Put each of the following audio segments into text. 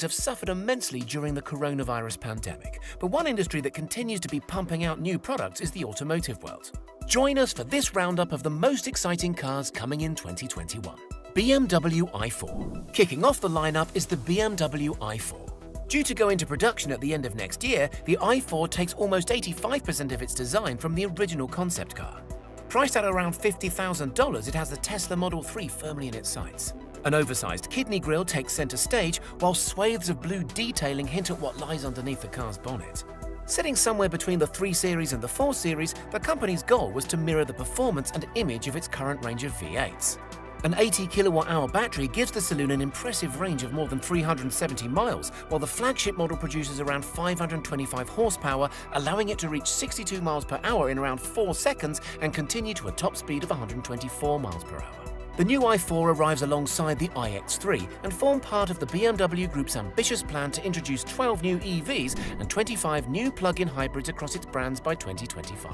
have suffered immensely during the coronavirus pandemic, but one industry that continues to be pumping out new products is the automotive world. Join us for this roundup of the most exciting cars coming in 2021. BMW i4. Kicking off the lineup is the BMW i4. Due to go into production at the end of next year, the i4 takes almost 85% of its design from the original concept car. Priced at around $50,000, it has the Tesla Model 3 firmly in its sights. An oversized kidney grille takes center stage, while swathes of blue detailing hint at what lies underneath the car's bonnet. Sitting somewhere between the 3 Series and the 4 Series, the company's goal was to mirror the performance and image of its current range of V8s. An 80 kWh battery gives the saloon an impressive range of more than 370 miles, while the flagship model produces around 525 horsepower, allowing it to reach 62 miles per hour in around 4 seconds and continue to a top speed of 124 miles per hour. The new i4 arrives alongside the iX3 and form part of the BMW Group's ambitious plan to introduce 12 new EVs and 25 new plug-in hybrids across its brands by 2025.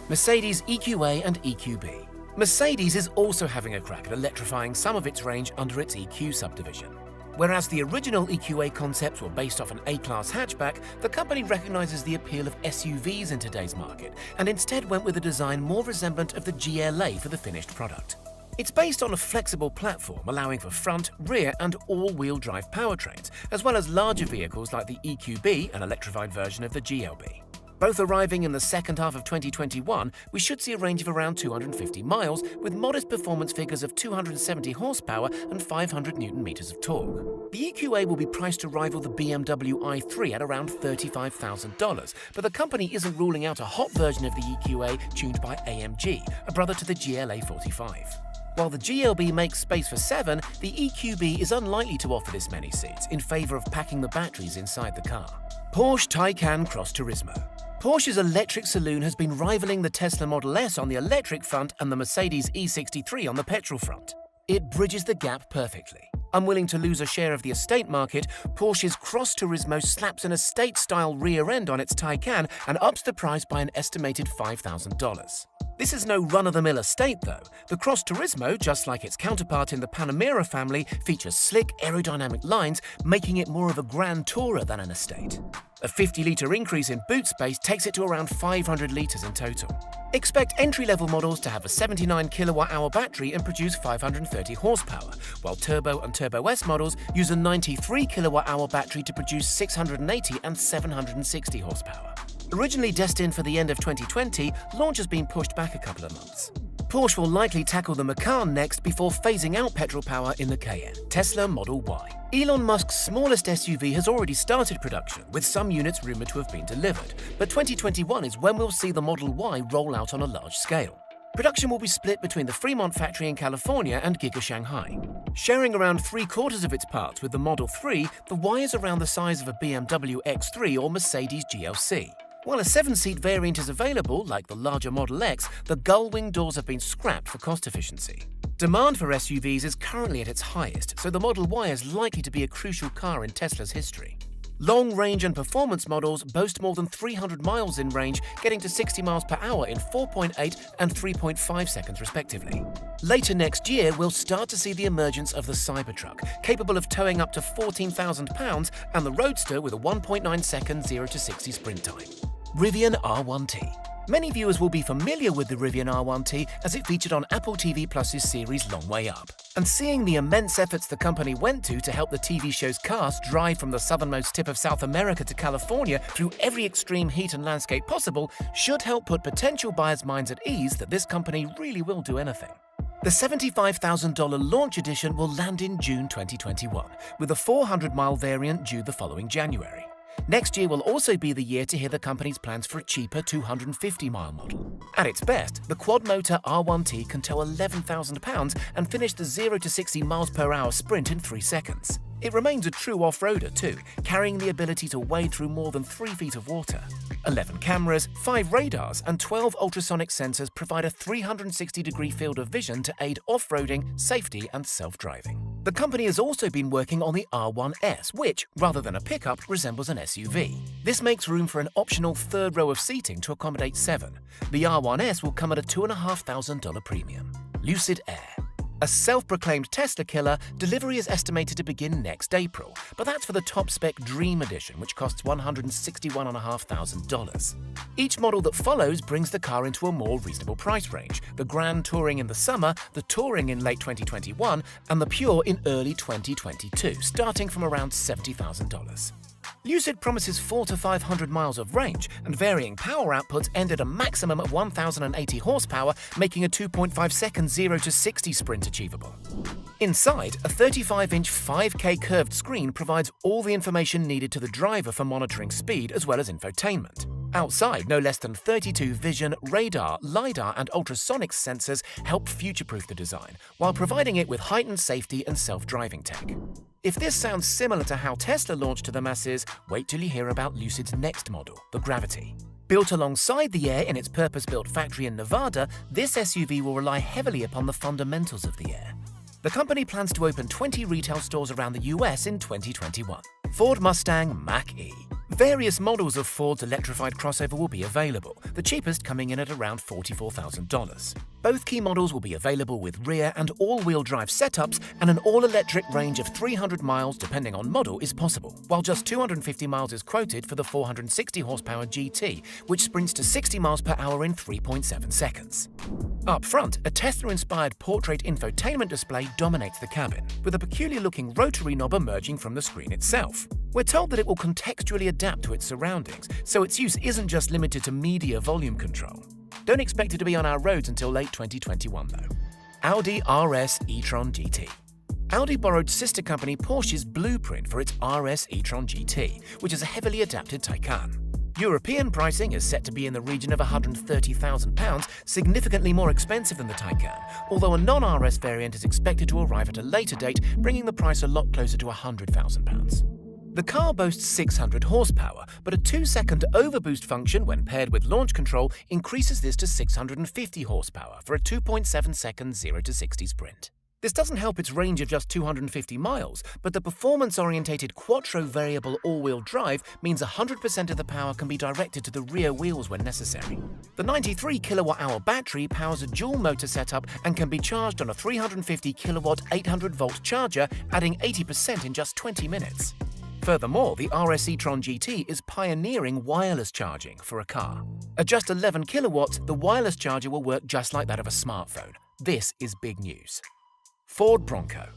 Mercedes EQA and EQB. Mercedes is also having a crack at electrifying some of its range under its EQ subdivision. Whereas the original EQA concepts were based off an A-Class hatchback, the company recognizes the appeal of SUVs in today's market and instead went with a design more resemblant of the GLA for the finished product. It's based on a flexible platform allowing for front, rear and all-wheel drive powertrains, as well as larger vehicles like the EQB, an electrified version of the GLB. Both arriving in the second half of 2021, we should see a range of around 250 miles, with modest performance figures of 270 horsepower and 500 Nm of torque. The EQA will be priced to rival the BMW i3 at around $35,000, but the company isn't ruling out a hot version of the EQA tuned by AMG, a brother to the GLA 45. While the GLB makes space for 7, the EQB is unlikely to offer this many seats, in favor of packing the batteries inside the car. Porsche Taycan Cross Turismo. Porsche's electric saloon has been rivaling the Tesla Model S on the electric front and the Mercedes E63 on the petrol front. It bridges the gap perfectly. Unwilling to lose a share of the estate market, Porsche's Cross Turismo slaps an estate-style rear end on its Taycan and ups the price by an estimated $5,000. This is no run-of-the-mill estate though. The Cross Turismo, just like its counterpart in the Panamera family, features slick aerodynamic lines, making it more of a grand tourer than an estate. A 50-litre increase in boot space takes it to around 500 litres in total. Expect entry-level models to have a 79 kWh battery and produce 530 horsepower, while Turbo and Turbo S models use a 93 kWh battery to produce 680 and 760 horsepower. Originally destined for the end of 2020, launch has been pushed back a couple of months. Porsche will likely tackle the Macan next before phasing out petrol power in the Cayenne. Tesla Model Y. Elon Musk's smallest SUV has already started production, with some units rumored to have been delivered, but 2021 is when we'll see the Model Y roll out on a large scale. Production will be split between the Fremont factory in California and Giga Shanghai. Sharing around 3/4 of its parts with the Model 3, the Y is around the size of a BMW X3 or Mercedes GLC. While a 7-seat variant is available, like the larger Model X, the gull-wing doors have been scrapped for cost efficiency. Demand for SUVs is currently at its highest, so the Model Y is likely to be a crucial car in Tesla's history. Long-range and performance models boast more than 300 miles in range, getting to 60 miles per hour in 4.8 and 3.5 seconds respectively. Later next year, we'll start to see the emergence of the Cybertruck, capable of towing up to 14,000 pounds, and the Roadster with a 1.9-second 0-60 sprint time. Rivian R1T. Many viewers will be familiar with the Rivian R1T as it featured on Apple TV Plus's series Long Way Up. And seeing the immense efforts the company went to help the TV show's cast drive from the southernmost tip of South America to California through every extreme heat and landscape possible should help put potential buyers' minds at ease that this company really will do anything. The $75,000 launch edition will land in June 2021, with a 400-mile variant due the following January. Next year will also be the year to hear the company's plans for a cheaper 250-mile model. At its best, the quad-motor R1T can tow 11,000 pounds and finish the 0-60 miles per hour sprint in 3 seconds. It remains a true off-roader too, carrying the ability to wade through more than 3 feet of water. 11 cameras, 5 radars, and 12 ultrasonic sensors provide a 360-degree field of vision to aid off-roading, safety, and self-driving. The company has also been working on the R1S, which, rather than a pickup, resembles an SUV. This makes room for an optional third row of seating to accommodate 7. The R1S will come at a $2,500 premium. Lucid Air. A self-proclaimed Tesla killer, delivery is estimated to begin next April, but that's for the top-spec Dream Edition, which costs $161,500. Each model that follows brings the car into a more reasonable price range, the Grand Touring in the summer, the Touring in late 2021, and the Pure in early 2022, starting from around $70,000. Lucid promises 400 to 500 miles of range, and varying power outputs end at a maximum of 1,080 horsepower, making a 2.5-second 0 to 60 sprint achievable. Inside, a 35-inch 5K curved screen provides all the information needed to the driver for monitoring speed as well as infotainment. Outside, no less than 32 vision, radar, LiDAR, and ultrasonic sensors help future-proof the design, while providing it with heightened safety and self-driving tech. If this sounds similar to how Tesla launched to the masses, wait till you hear about Lucid's next model, the Gravity. Built alongside the Air in its purpose-built factory in Nevada, this SUV will rely heavily upon the fundamentals of the Air. The company plans to open 20 retail stores around the US in 2021. Ford Mustang Mach-E. Various models of Ford's electrified crossover will be available, the cheapest coming in at around $44,000. Both key models will be available with rear and all-wheel drive setups, and an all-electric range of 300 miles depending on model is possible, while just 250 miles is quoted for the 460 horsepower GT, which sprints to 60 miles per hour in 3.7 seconds. Up front, a Tesla-inspired portrait infotainment display dominates the cabin, with a peculiar-looking rotary knob emerging from the screen itself. We're told that it will contextually adapt to its surroundings, so its use isn't just limited to media volume control. Don't expect it to be on our roads until late 2021, though. Audi RS E-Tron GT. Audi borrowed sister company Porsche's blueprint for its RS E-Tron GT, which is a heavily adapted Taycan. European pricing is set to be in the region of £130,000, significantly more expensive than the Taycan, although a non-RS variant is expected to arrive at a later date, bringing the price a lot closer to £100,000. The car boasts 600 horsepower, but a 2-second overboost function when paired with launch control increases this to 650 horsepower for a 2.7-second 0 to 60 sprint. This doesn't help its range of just 250 miles, but the performance-orientated Quattro variable all-wheel drive means 100% of the power can be directed to the rear wheels when necessary. The 93 kilowatt-hour battery powers a dual-motor setup and can be charged on a 350 kilowatt 800-volt charger, adding 80% in just 20 minutes. Furthermore, the RS E-Tron GT is pioneering wireless charging for a car. At just 11 kilowatts, the wireless charger will work just like that of a smartphone. This is big news. Ford Bronco.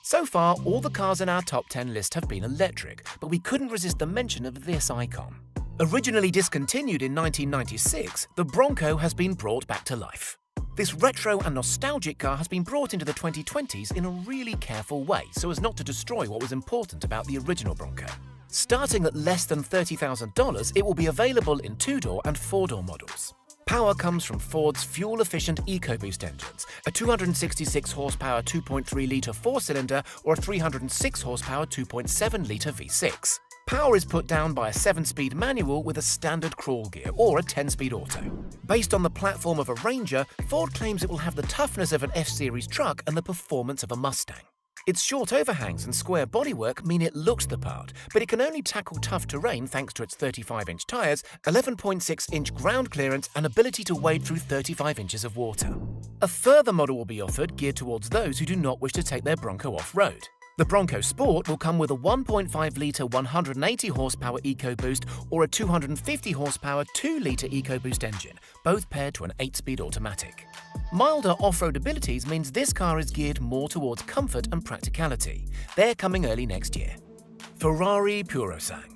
So far, all the cars in our top 10 list have been electric, but we couldn't resist the mention of this icon. Originally discontinued in 1996, the Bronco has been brought back to life. This retro and nostalgic car has been brought into the 2020s in a really careful way so as not to destroy what was important about the original Bronco. Starting at less than $30,000, it will be available in 2-door and 4-door models. Power comes from Ford's fuel-efficient EcoBoost engines, a 266 horsepower 2.3-litre 4-cylinder or a 306 horsepower 2.7-litre V6. Power is put down by a 7-speed manual with a standard crawl gear or a 10-speed auto. Based on the platform of a Ranger, Ford claims it will have the toughness of an F-Series truck and the performance of a Mustang. Its short overhangs and square bodywork mean it looks the part, but it can only tackle tough terrain thanks to its 35-inch tyres, 11.6-inch ground clearance, and ability to wade through 35 inches of water. A further model will be offered geared towards those who do not wish to take their Bronco off-road. The Bronco Sport will come with a 1.5-litre 180 horsepower EcoBoost or a 250 horsepower 2-litre EcoBoost engine, both paired to an 8-speed automatic. Milder off-road abilities means this car is geared more towards comfort and practicality. They're coming early next year. Ferrari Purosangue.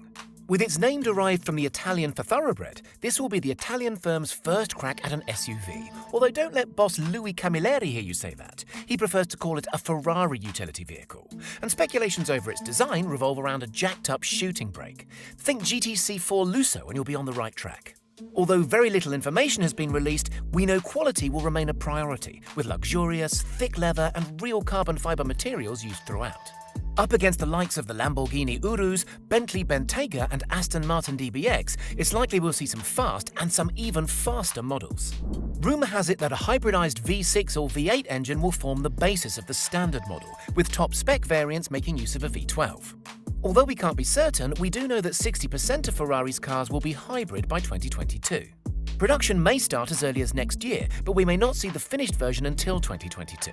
With its name derived from the Italian for thoroughbred, this will be the Italian firm's first crack at an SUV. Although don't let boss Louis Camilleri hear you say that. He prefers to call it a Ferrari utility vehicle. And speculations over its design revolve around a jacked-up shooting brake. Think GTC4 Lusso and you'll be on the right track. Although very little information has been released, we know quality will remain a priority, with luxurious, thick leather and real carbon fiber materials used throughout. Up against the likes of the Lamborghini Urus, Bentley Bentayga and Aston Martin DBX, it's likely we'll see some fast and some even faster models. Rumour has it that a hybridized V6 or V8 engine will form the basis of the standard model, with top-spec variants making use of a V12. Although we can't be certain, we do know that 60% of Ferrari's cars will be hybrid by 2022. Production may start as early as next year, but we may not see the finished version until 2022.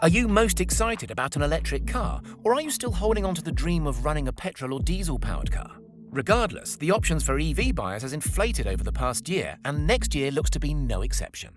Are you most excited about an electric car, or are you still holding on to the dream of running a petrol or diesel-powered car? Regardless, the options for EV buyers has inflated over the past year, and next year looks to be no exception.